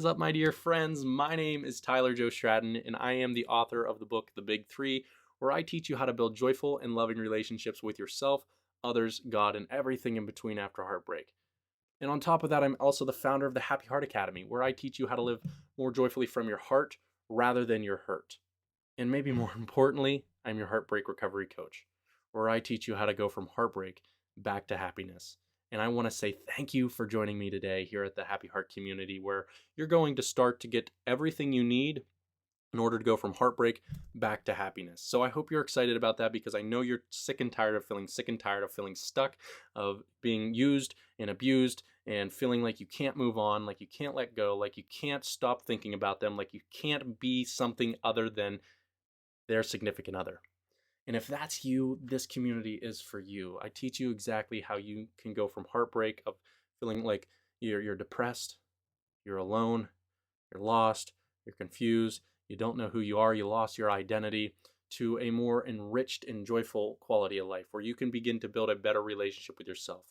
What is up, my dear friends? My name is Tyler Joe Stratton, and I am the author of the book, The Big Three, where I teach you how to build joyful and loving relationships with yourself, others, God, and everything in between after heartbreak. And on top of that, I'm also the founder of the Happy Heart Academy, where I teach you how to live more joyfully from your heart rather than your hurt. And maybe more importantly, I'm your heartbreak recovery coach, where I teach you how to go from heartbreak back to happiness. And I want to say thank you for joining me today here at the Happy Heart community, where you're going to start to get everything you need in order to go from heartbreak back to happiness. So I hope you're excited about that, because I know you're sick and tired of feeling stuck, of being used and abused, and feeling like you can't move on, like you can't let go, like you can't stop thinking about them, like you can't be something other than their significant other. And if that's you, this community is for you. I teach you exactly how you can go from heartbreak, of feeling like you're depressed, you're alone, you're lost, you're confused, you don't know who you are, you lost your identity, to a more enriched and joyful quality of life, where you can begin to build a better relationship with yourself,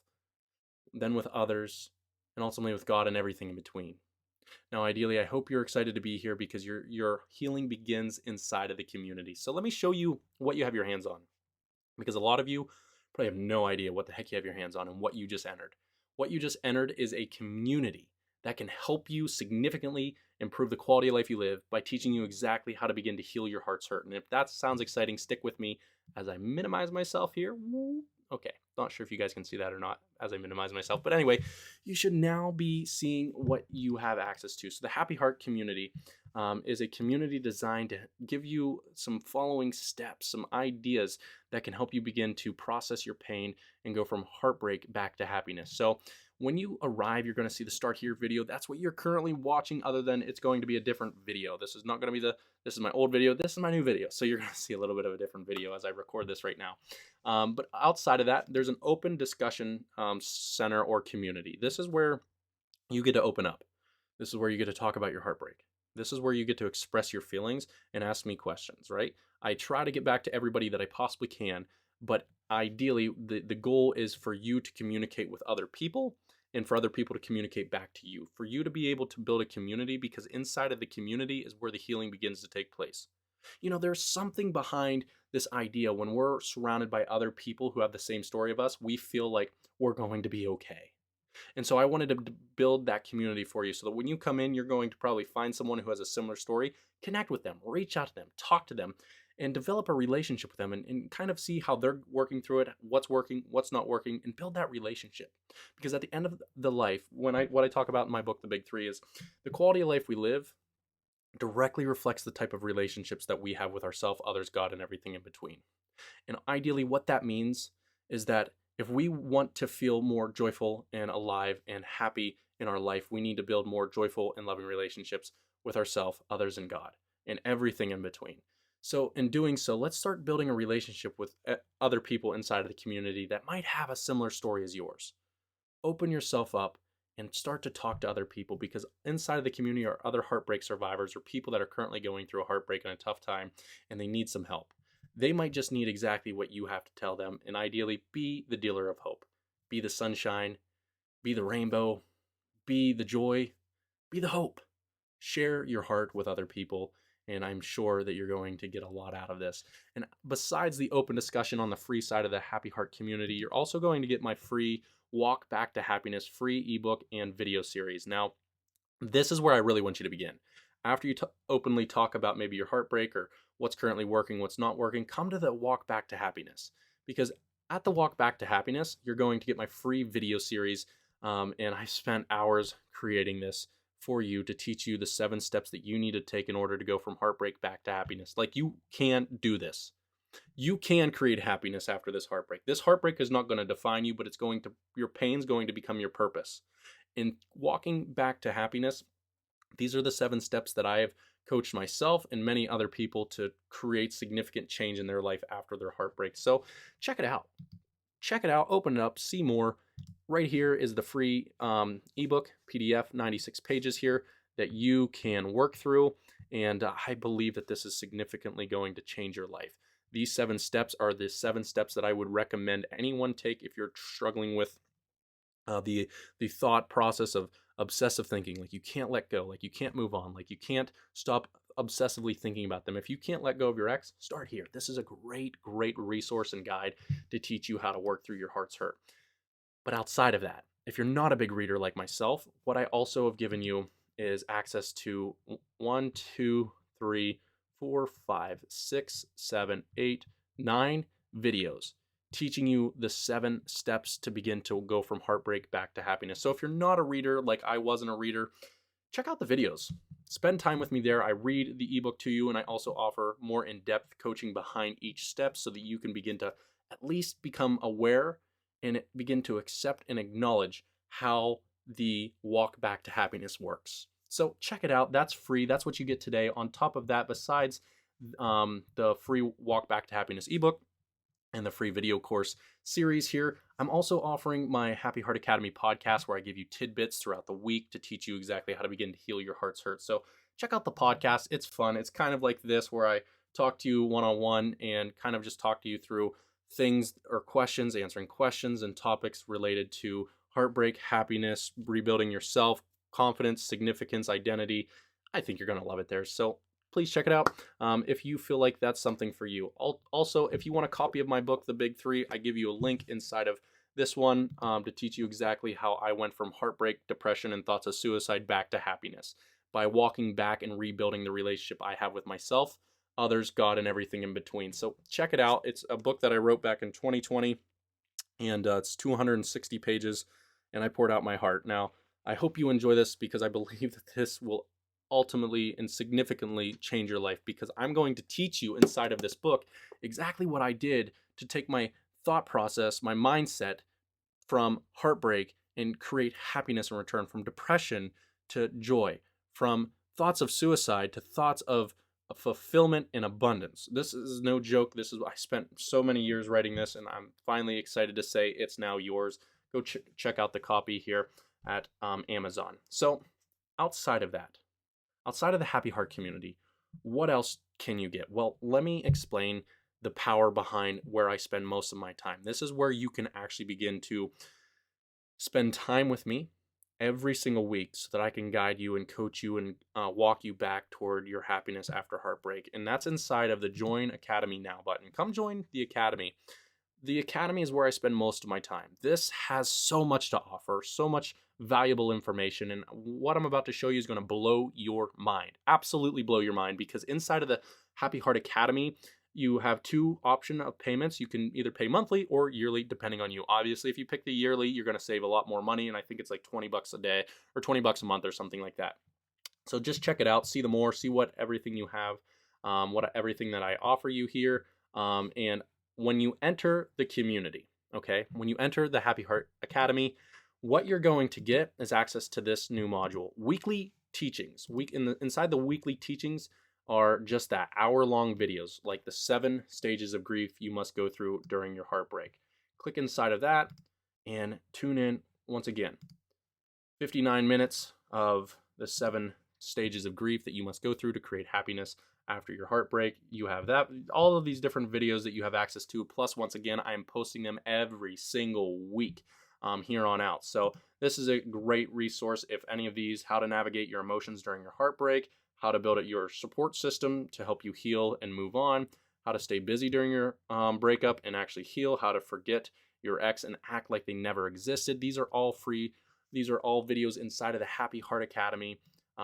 then with others, and ultimately with God and everything in between. Now, ideally, I hope you're excited to be here, because your healing begins inside of the community. So let me show you what you have your hands on, because a lot of you probably have no idea what the heck you have your hands on and what you just entered. What you just entered is a community that can help you significantly improve the quality of life you live by teaching you exactly how to begin to heal your heart's hurt. And if that sounds exciting, stick with me as I minimize myself here. Okay, not sure if you guys can see that or not as I minimize myself. But anyway, you should now be seeing what you have access to. So the Happy Heart community is a community designed to give you some following steps, some ideas that can help you begin to process your pain and go from heartbreak back to happiness. So when you arrive, you're going to see the Start Here video. That's what you're currently watching, other than it's going to be a different video. This is not going to be this is my old video, this is my new video. So you're going to see a little bit of a different video as I record this right now. But outside of that, there's an open discussion center or community. This is where you get to open up. This is where you get to talk about your heartbreak. This is where you get to express your feelings and ask me questions, right? I try to get back to everybody that I possibly can, but ideally the goal is for you to communicate with other people, and for other people to communicate back to you, for you to be able to build a community, because inside of the community is where the healing begins to take place. You know, there's something behind this idea. When we're surrounded by other people who have the same story of us, we feel like we're going to be okay. And so I wanted to build that community for you, so that when you come in, you're going to probably find someone who has a similar story, connect with them, reach out to them, talk to them, and develop a relationship with them, and kind of see how they're working through it, what's working, what's not working, and build that relationship. Because at the end of the life, what I talk about in my book, The Big Three, is the quality of life we live directly reflects the type of relationships that we have with ourselves, others, God, and everything in between. And ideally, what that means is that if we want to feel more joyful and alive and happy in our life, we need to build more joyful and loving relationships with ourselves, others, and God, and everything in between. So in doing so, let's start building a relationship with other people inside of the community that might have a similar story as yours. Open yourself up and start to talk to other people, because inside of the community are other heartbreak survivors, or people that are currently going through a heartbreak and a tough time, and they need some help. They might just need exactly what you have to tell them, and ideally be the dealer of hope. Be the sunshine, be the rainbow, be the joy, be the hope. Share your heart with other people, and I'm sure that you're going to get a lot out of this. And besides the open discussion on the free side of the Happy Heart community, you're also going to get my free Walk Back to Happiness free ebook and video series. Now, this is where I really want you to begin. After you openly talk about maybe your heartbreak or what's currently working, what's not working, come to the Walk Back to Happiness. Because at the Walk Back to Happiness, you're going to get my free video series, and I spent hours creating this for you to teach you the 7 steps that you need to take in order to go from heartbreak back to happiness. Like, you can do this. You can create happiness after this heartbreak. This heartbreak is not going to define you, but your pain's going to become your purpose. In walking back to happiness, these are the 7 steps that I have coached myself and many other people to create significant change in their life after their heartbreak. So check it out. Check it out, open it up, see more. Right here is the free ebook, PDF, 96 pages here that you can work through. And I believe that this is significantly going to change your life. These 7 steps are the 7 steps that I would recommend anyone take if you're struggling with the thought process of obsessive thinking, like you can't let go, like you can't move on, like you can't stop obsessively thinking about them. If you can't let go of your ex, start here. This is a great resource and guide to teach you how to work through your heart's hurt. But outside of that, if you're not a big reader like myself, what I also have given you is access to 9 videos teaching you the 7 steps to begin to go from heartbreak back to happiness. So if you're not a reader like I wasn't a reader, check out the videos. Spend time with me there. I read the ebook to you, and I also offer more in-depth coaching behind each step so that you can begin to at least become aware and begin to accept and acknowledge how the walk back to happiness works. So check it out. That's free. That's what you get today. On top of that, besides the free Walk Back to Happiness ebook and the free video course series here, I'm also offering my Happy Heart Academy podcast, where I give you tidbits throughout the week to teach you exactly how to begin to heal your heart's hurt. So check out the podcast. It's fun. It's kind of like this, where I talk to you one-on-one and kind of just talk to you through things or questions, answering questions and topics related to heartbreak, happiness, rebuilding yourself, confidence, significance, identity. I think you're going to love it there. So please check it out if you feel like that's something for you. Also, if you want a copy of my book, The Big Three, I give you a link inside of this one to teach you exactly how I went from heartbreak, depression, and thoughts of suicide back to happiness by walking back and rebuilding the relationship I have with myself, others, God, and everything in between. So check it out. It's a book that I wrote back in 2020, and it's 260 pages, and I poured out my heart. Now, I hope you enjoy this, because I believe that this will ultimately and significantly change your life, because I'm going to teach you inside of this book exactly what I did to take my thought process, my mindset from heartbreak and create happiness in return, from depression to joy, from thoughts of suicide to thoughts of fulfillment and abundance. This is no joke. This is, I spent so many years writing this, and I'm finally excited to say it's now yours. Go check out the copy here at Amazon. So outside of that, outside of the Happy Heart community, what else can you get? Well, let me explain the power behind where I spend most of my time. This is where you can actually begin to spend time with me every single week, so that I can guide you and coach you and walk you back toward your happiness after heartbreak. And that's inside of the Join Academy Now button. Come join the Academy. The Academy is where I spend most of my time. This has so much to offer, so much valuable information, and what I'm about to show you is going to blow your mind. Absolutely blow your mind, because inside of the Happy Heart Academy, you have 2 options of payments. You can either pay monthly or yearly, depending on you. Obviously, if you pick the yearly, you're going to save a lot more money, and I think it's like 20 bucks a day or 20 bucks a month or something like that. So just check it out, see see what everything you have, everything that I offer you here, and when you enter the community, okay, when you enter the Happy Heart Academy, what you're going to get is access to this new module, weekly teachings. Inside the weekly teachings are just that, hour-long videos, like the 7 stages of grief you must go through during your heartbreak. Click inside of that and tune in once again. 59 minutes of the 7 stages of grief that you must go through to create happiness after your heartbreak. You have that, all of these different videos that you have access to. Plus, once again, I am posting them every single week here on out. So this is a great resource. If any of these, how to navigate your emotions during your heartbreak, how to build your support system to help you heal and move on, how to stay busy during your breakup and actually heal, how to forget your ex and act like they never existed. These are all free. These are all videos inside of the Happy Heart Academy.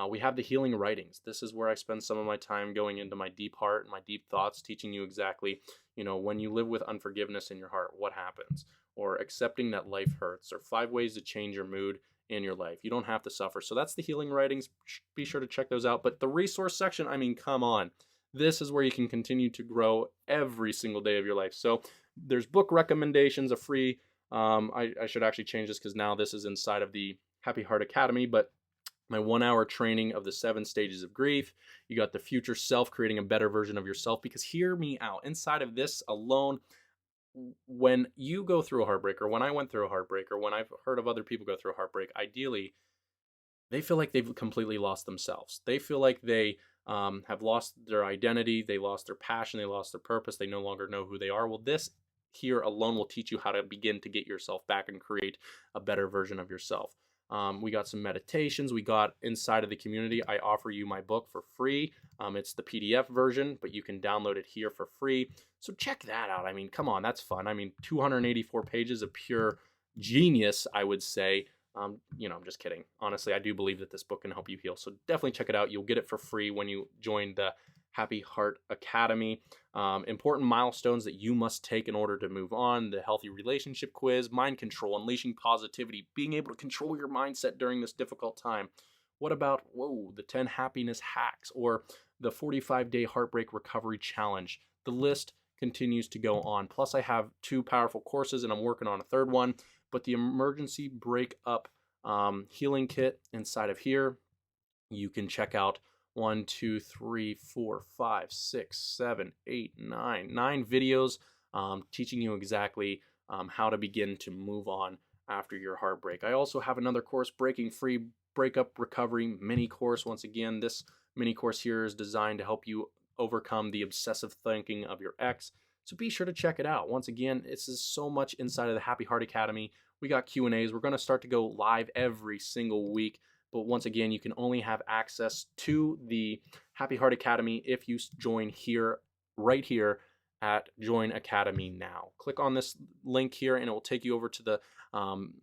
We have the healing writings. This is where I spend some of my time going into my deep heart and my deep thoughts, teaching you exactly, when you live with unforgiveness in your heart, what happens, or accepting that life hurts, or 5 ways to change your mood in your life. You don't have to suffer. So that's the healing writings. Be sure to check those out. But the resource section, I mean, come on. This is where you can continue to grow every single day of your life. So there's book recommendations, a free, I should actually change this, because now this is inside of the Happy Heart Academy, but my 1-hour training of the 7 stages of grief. You got the future self, creating a better version of yourself, because hear me out. Inside of this alone, when you go through a heartbreak, or when I went through a heartbreak, or when I've heard of other people go through a heartbreak, ideally, they feel like they've completely lost themselves. They feel like they have lost their identity, they lost their passion, they lost their purpose, they no longer know who they are. Well, this here alone will teach you how to begin to get yourself back and create a better version of yourself. We got some meditations. We got inside of the community, I offer you my book for free. It's the PDF version, but you can download it here for free. So check that out. I mean, come on, that's fun. I mean, 284 pages of pure genius, I would say. I'm just kidding. Honestly, I do believe that this book can help you heal. So definitely check it out. You'll get it for free when you join the Happy Heart Academy. Important milestones that you must take in order to move on: the healthy relationship quiz, mind control, unleashing positivity, being able to control your mindset during this difficult time. What about, the 10 happiness hacks or the 45-day heartbreak recovery challenge? The list continues to go on. Plus, I have 2 powerful courses and I'm working on a 3rd one. But the emergency breakup healing kit inside of here, you can check out 1, 2, 3, 4, 5, 6, 7, 8, 9 videos teaching you exactly how to begin to move on after your heartbreak. I also have another course, Breaking Free Breakup Recovery mini course. Once again, this mini course here is designed to help you overcome the obsessive thinking of your ex. So be sure to check it out. Once again, this is so much inside of the Happy Heart Academy. We got Q&As. We're going to start to go live every single week. But once again, you can only have access to the Happy Heart Academy if you join here, right here at Join Academy Now. Click on this link here and it will take you over to the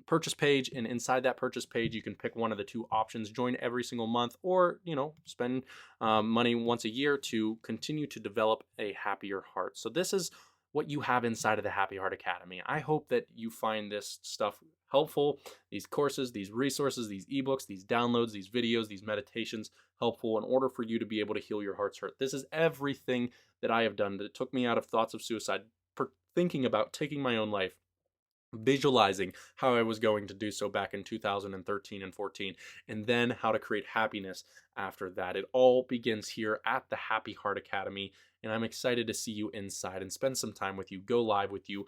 purchase page. And inside that purchase page, you can pick one of the 2 options: join every single month, or, spend money once a year to continue to develop a happier heart. So this is what you have inside of the Happy Heart Academy. I hope that you find this stuff helpful, these courses, these resources, these ebooks, these downloads, these videos, these meditations helpful in order for you to be able to heal your heart's hurt. This is everything that I have done that took me out of thoughts of suicide, thinking about taking my own life, visualizing how I was going to do so back in 2013 and 14, and then how to create happiness after that. It all begins here at the Happy Heart Academy, and I'm excited to see you inside and spend some time with you, go live with you,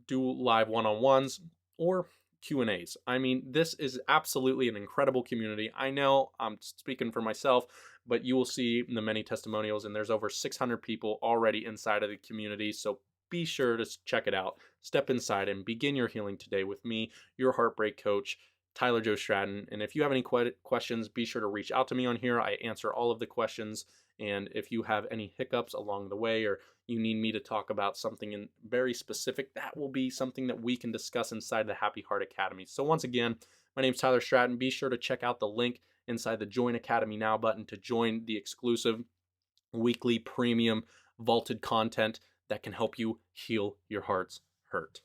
do live one-on-ones or Q&As. I mean, this is absolutely an incredible community. I know I'm speaking for myself, but you will see the many testimonials, and there's over 600 people already inside of the community. So be sure to check it out. Step inside and begin your healing today with me, your heartbreak coach, Tyler Joe Stratton. And if you have any questions, be sure to reach out to me on here. I answer all of the questions. And if you have any hiccups along the way, or you need me to talk about something in very specific, that will be something that we can discuss inside the Happy Heart Academy. So once again, my name is Tyler Stratton. Be sure to check out the link inside the Join Academy Now button to join the exclusive weekly premium vaulted content that can help you heal your heart's hurt.